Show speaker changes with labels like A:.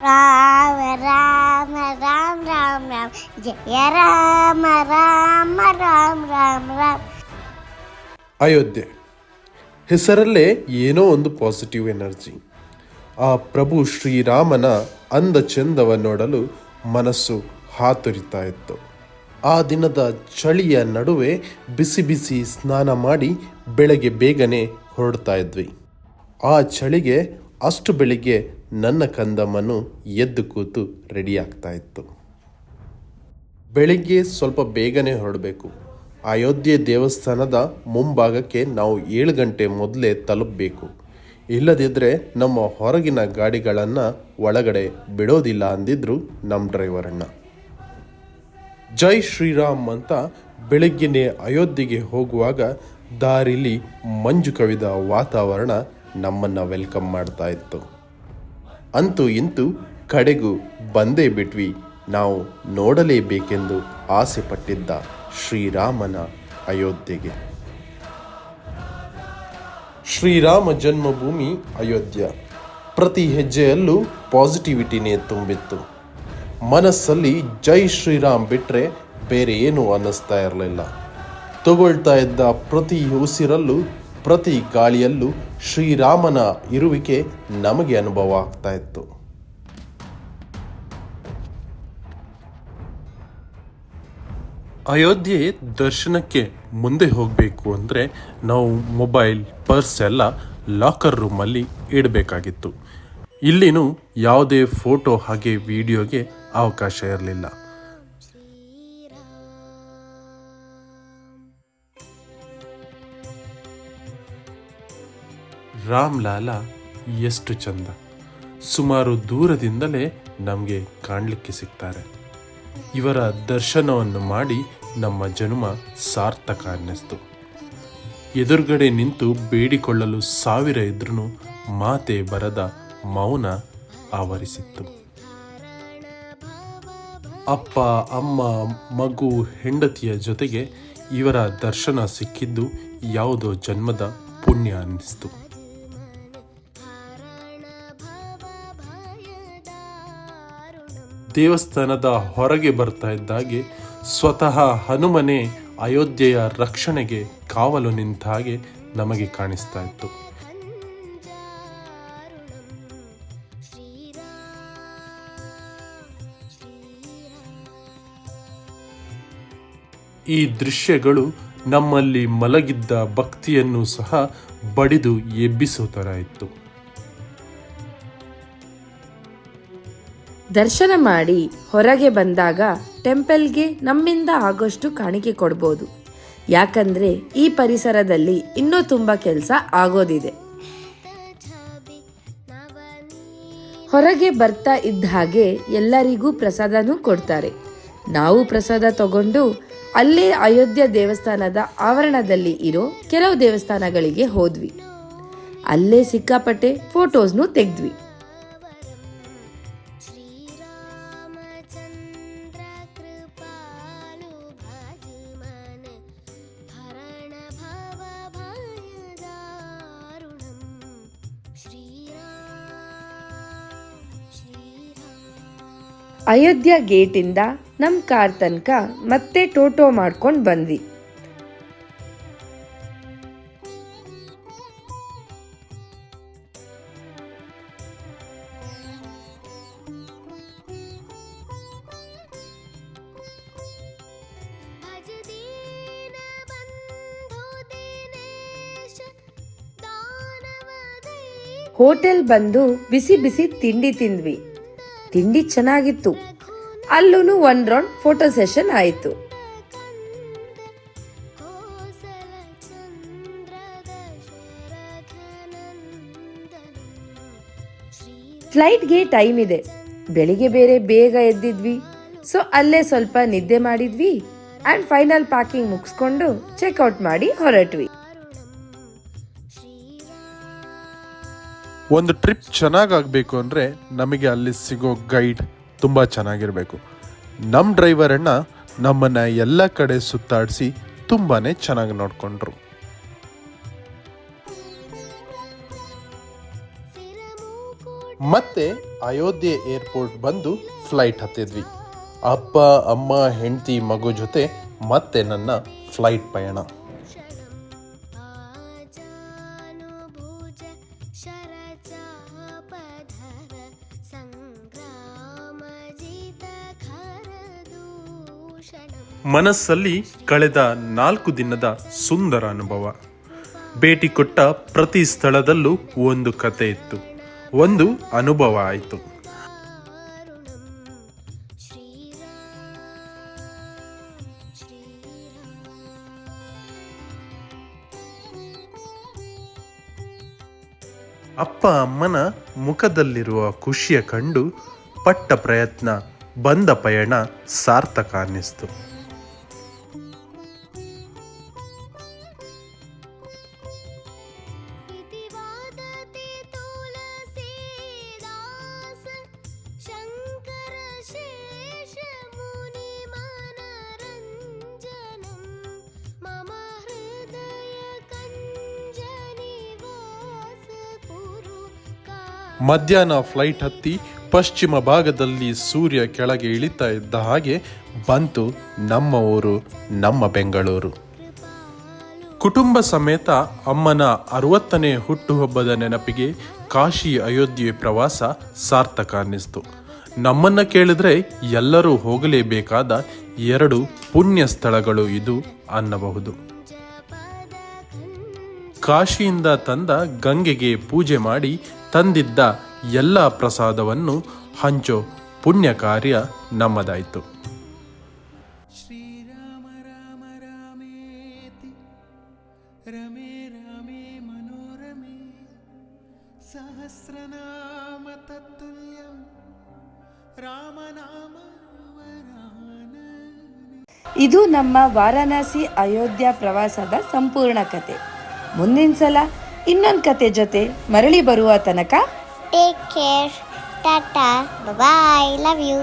A: ರಾಮ ರಾಮ ರಾಮ ರಾಮ ರಾಮ ಜಯ ರಾಮ ರಾಮ ರಾಮ ರಾಮ ರಾಮ.
B: ಅಯೋಧ್ಯೆ ಹೆಸರಲ್ಲೇ ಏನೋ ಒಂದು ಪಾಸಿಟಿವ್ ಎನರ್ಜಿ. ಆ ಪ್ರಭು ಶ್ರೀರಾಮನ ಅಂದ ಚೆಂದವ ನೋಡಲು ಮನಸ್ಸು ಹಾತೊರಿತಾ ಇತ್ತು. ಆ ದಿನದ ಚಳಿಯ ನಡುವೆ ಬಿಸಿ ಬಿಸಿ ಸ್ನಾನ ಮಾಡಿ ಬೆಳಗ್ಗೆ ಬೇಗನೆ ಹೊರಡ್ತಾ ಇದ್ವಿ. ಆ ಚಳಿಗೆ ಅಷ್ಟು ಬೆಳಿಗ್ಗೆ ನನ್ನ ಕಂದಮ್ಮನು ಎದ್ದು ಕೂತು ರೆಡಿ ಆಗ್ತಾ ಇತ್ತು. ಬೆಳಿಗ್ಗೆ ಸ್ವಲ್ಪ ಬೇಗನೆ ಹೊರಡಬೇಕು. ಅಯೋಧ್ಯೆ ದೇವಸ್ಥಾನದ ಮುಂಭಾಗಕ್ಕೆ ನಾವು 7 ಗಂಟೆ ಮೊದಲೇ ತಲುಪಬೇಕು. ಇಲ್ಲದಿದ್ದರೆ ನಮ್ಮ ಹೊರಗಿನ ಗಾಡಿಗಳನ್ನು ಒಳಗಡೆ ಬಿಡೋದಿಲ್ಲ ಅಂದಿದ್ರು ನಮ್ಮ ಡ್ರೈವರಣ್ಣ. ಜೈ ಶ್ರೀರಾಮ್ ಅಂತ ಬೆಳಗ್ಗೆನೇ ಅಯೋಧ್ಯೆಗೆ ಹೋಗುವಾಗ ದಾರಿಲಿ ಮಂಜು ಕವಿದ ವಾತಾವರಣ ನಮ್ಮನ್ನು ವೆಲ್ಕಮ್ ಮಾಡ್ತಾ ಇತ್ತು. ಅಂತೂ ಇಂತೂ ಕಡೆಗೂ ಬಂದೇ ಬಿಟ್ವಿ ನಾವು ನೋಡಲೇಬೇಕೆಂದು ಆಸೆ ಪಟ್ಟಿದ್ದ ಶ್ರೀರಾಮನ ಅಯೋಧ್ಯೆಗೆ. ಶ್ರೀರಾಮ ಜನ್ಮಭೂಮಿ ಅಯೋಧ್ಯ. ಪ್ರತಿ ಹೆಜ್ಜೆಯಲ್ಲೂ ಪಾಸಿಟಿವಿಟಿನೇ ತುಂಬಿತ್ತು. ಮನಸ್ಸಲ್ಲಿ ಜೈ ಶ್ರೀರಾಮ್ ಬಿಟ್ಟರೆ ಬೇರೆ ಏನೂ ಅನ್ನಿಸ್ತಾ ಇರಲಿಲ್ಲ. ತಗೊಳ್ತಾ ಇದ್ದ ಪ್ರತಿ ಉಸಿರಲ್ಲೂ ಪ್ರತಿ ಗಾಳಿಯಲ್ಲೂ ಶ್ರೀರಾಮನ ಇರುವಿಕೆ ನಮಗೆ ಅನುಭವ ಆಗ್ತಾ ಇತ್ತು. ಅಯೋಧ್ಯೆ ದರ್ಶನಕ್ಕೆ ಮುಂದೆ ಹೋಗಬೇಕು ಅಂದರೆ ನಾವು ಮೊಬೈಲ್ ಪರ್ಸ್ ಎಲ್ಲ ಲಾಕರ್ ರೂಮಲ್ಲಿ ಇಡಬೇಕಾಗಿತ್ತು. ಇಲ್ಲಿನೂ ಯಾವುದೇ ಫೋಟೋ ಹಾಗೆ ವಿಡಿಯೋಗೆ ಅವಕಾಶ ಇರಲಿಲ್ಲ. ರಾಮ್ಲಾಲ ಎಷ್ಟು ಚಂದ, ಸುಮಾರು ದೂರದಿಂದಲೇ ನಮಗೆ ಕಾಣಲಿಕ್ಕೆ ಸಿಗ್ತಾರೆ. ಇವರ ದರ್ಶನವನ್ನು ಮಾಡಿ ನಮ್ಮ ಜನ್ಮ ಸಾರ್ಥಕ ಅನ್ನಿಸ್ತು. ಎದುರುಗಡೆ ನಿಂತು ಬೇಡಿಕೊಳ್ಳಲು 1000 ಇದ್ರೂ ಮಾತೆ ಬರದ ಮೌನ ಆವರಿಸಿತ್ತು. ಅಪ್ಪ ಅಮ್ಮ ಮಗು ಹೆಂಡತಿಯ ಜೊತೆಗೆ ಇವರ ದರ್ಶನ ಸಿಕ್ಕಿದ್ದು ಯಾವುದೋ ಜನ್ಮದ ಪುಣ್ಯ ಅನ್ನಿಸ್ತು. ದೇವಸ್ಥಾನದ ಹೊರಗೆ ಬರ್ತಾ ಇದ್ದಾಗೆ ಸ್ವತಃ ಹನುಮನೇ ಅಯೋಧ್ಯೆಯ ರಕ್ಷಣೆಗೆ ಕಾವಲು ನಿಂತ ಹಾಗೆ ನಮಗೆ ಕಾಣಿಸ್ತಾ ಇತ್ತು. ಈ ದೃಶ್ಯಗಳು ನಮ್ಮಲ್ಲಿ ಮಲಗಿದ್ದ ಭಕ್ತಿಯನ್ನು ಸಹ ಬಡಿದು ಎಬ್ಬಿಸೋ ಥರ ಇತ್ತು.
C: ದರ್ಶನ ಮಾಡಿ ಹೊರಗೆ ಬಂದಾಗ ಟೆಂಪಲ್ಗೆ ನಮ್ಮಿಂದ ಆಗೋಷ್ಟು ಕಾಣಿಕೆ ಕೊಡ್ಬೋದು. ಯಾಕಂದ್ರೆ ಈ ಪರಿಸರದಲ್ಲಿ ಇನ್ನೂ ತುಂಬ ಕೆಲಸ ಆಗೋದಿದೆ. ಹೊರಗೆ ಬರ್ತಾ ಇದ್ದ ಹಾಗೆ ಎಲ್ಲರಿಗೂ ಪ್ರಸಾದನೂ ಕೊಡ್ತಾರೆ. ನಾವು ಪ್ರಸಾದ ತಗೊಂಡು ಅಲ್ಲೇ ಅಯೋಧ್ಯ ದೇವಸ್ಥಾನದ ಆವರಣದಲ್ಲಿ ಇರೋ ಕೆಲವು ದೇವಸ್ಥಾನಗಳಿಗೆ ಹೋದ್ವಿ. ಅಲ್ಲೇ ಸಿಕ್ಕಾಪಟ್ಟೆ ಫೋಟೋಸ್ನು ತೆಗೆದ್ವಿ. ಅಯೋಧ್ಯ ಗೇಟಿಂದ ನಮ್ಮ ಕಾರ್ ತನಕ ಮತ್ತೆ ಟೋಟೋ ಮಾಡ್ಕೊಂಡು ಬಂದ್ವಿ. ಹೋಟೆಲ್ ಬಂದು ಬಿಸಿ ಬಿಸಿ ತಿಂಡಿ ತಿಂದ್ವಿ. ತಿಂಡಿ ಚೆನ್ನಾಗಿತ್ತು. ಅಲ್ಲೂ 1 ರೌಂಡ್ ಫೋಟೋ ಸೆಷನ್ ಆಯಿತು. ಫ್ಲೈಟ್ಗೆ ಟೈಮ್ ಇದೆ. ಬೆಳಿಗ್ಗೆ ಬೇರೆ ಬೇಗ ಎದ್ದಿದ್ವಿ. ಸೊ ಅಲ್ಲೇ ಸ್ವಲ್ಪ ನಿದ್ದೆ ಮಾಡಿದ್ವಿ ಆ್ಯಂಡ್ ಫೈನಲ್ ಪ್ಯಾಕಿಂಗ್ ಮುಗಿಸ್ಕೊಂಡು ಚೆಕ್ಔಟ್ ಮಾಡಿ ಹೊರಟ್ವಿ.
B: ಒಂದು ಟ್ರಿಪ್ ಚೆನ್ನಾಗಾಗಬೇಕು ಅಂದರೆ ನಮಗೆ ಅಲ್ಲಿ ಸಿಗೋ ಗೈಡ್ ತುಂಬ ಚೆನ್ನಾಗಿರಬೇಕು. ನಮ್ಮ ಡ್ರೈವರ್ ಅಣ್ಣ ನಮ್ಮನ್ನು ಎಲ್ಲ ಕಡೆ ಸುತ್ತಾಡಿಸಿ ತುಂಬಾ ಚೆನ್ನಾಗಿ ನೋಡಿಕೊಂಡ್ರು. ಮತ್ತೆ ಅಯೋಧ್ಯೆ ಏರ್ಪೋರ್ಟ್ ಬಂದು ಫ್ಲೈಟ್ ಹತ್ತಿದ್ವಿ. ಅಪ್ಪ ಅಮ್ಮ ಹೆಂಡತಿ ಮಗು ಜೊತೆ ಮತ್ತೆ ನನ್ನ ಫ್ಲೈಟ್ ಪಯಣ. ಮನಸ್ಸಲ್ಲಿ ಕಳೆದ 4 ದಿನದ ಸುಂದರ ಅನುಭವ. ಭೇಟಿ ಕೊಟ್ಟ ಪ್ರತಿ ಸ್ಥಳದಲ್ಲೂ ಒಂದು ಕತೆ ಇತ್ತು, ಒಂದು ಅನುಭವ ಆಯಿತು. ಅಪ್ಪ ಅಮ್ಮನ ಮುಖದಲ್ಲಿರುವ ಖುಷಿಯ ಕಂಡು ಪಟ್ಟ ಪ್ರಯತ್ನ, ಬಂದ ಪಯಣ ಸಾರ್ಥಕ ಅನ್ನಿಸ್ತು. ಮಧ್ಯಾಹ್ನ ಫ್ಲೈಟ್ ಹತ್ತಿ ಪಶ್ಚಿಮ ಭಾಗದಲ್ಲಿ ಸೂರ್ಯ ಕೆಳಗೆ ಇಳಿತಾ ಇದ್ದ ಹಾಗೆ ಬಂತು ನಮ್ಮ ಊರು, ನಮ್ಮ ಬೆಂಗಳೂರು. ಕುಟುಂಬ ಸಮೇತ ಅಮ್ಮನ 60ನೇ ಹುಟ್ಟುಹಬ್ಬದ ನೆನಪಿಗೆ ಕಾಶಿ ಅಯೋಧ್ಯೆ ಪ್ರವಾಸ ಸಾರ್ಥಕ ಅನ್ನಿಸ್ತು. ನಮ್ಮನ್ನ ಕೇಳಿದ್ರೆ ಎಲ್ಲರೂ ಹೋಗಲೇಬೇಕಾದ 2 ಪುಣ್ಯ ಸ್ಥಳಗಳು ಇದು ಅನ್ನಬಹುದು. ಕಾಶಿಯಿಂದ ತಂದ ಗಂಗೆಗೆ ಪೂಜೆ ಮಾಡಿ ತಂದಿದ್ದ ಎಲ್ಲ ಪ್ರಸಾದವನ್ನು ಹಂಚೋ ಪುಣ್ಯ ಕಾರ್ಯ ನಮ್ಮದಾಯಿತು.
D: ಶ್ರೀರಾಮ ರಾಮ ರಾಮೇತಿ ರಮೇ ರಾಮೇ ಮನೋರಮೆ ಸಹಸ್ರನಾಮ ತತ್ತುಲ್ಯಂ ರಾಮನಾಮ ವರಾನನೆ.
C: ಇದು ನಮ್ಮ ವಾರಾಣಸಿ ಅಯೋಧ್ಯ ಪ್ರವಾಸದ ಸಂಪೂರ್ಣ ಕತೆ. ಮುಂದಿನ ಸಲ ಇನ್ನೊಂದು ಕತೆ ಜೊತೆ ಮರಳಿ ಬರುವ ತನಕ
A: take care, tata, bye, love you.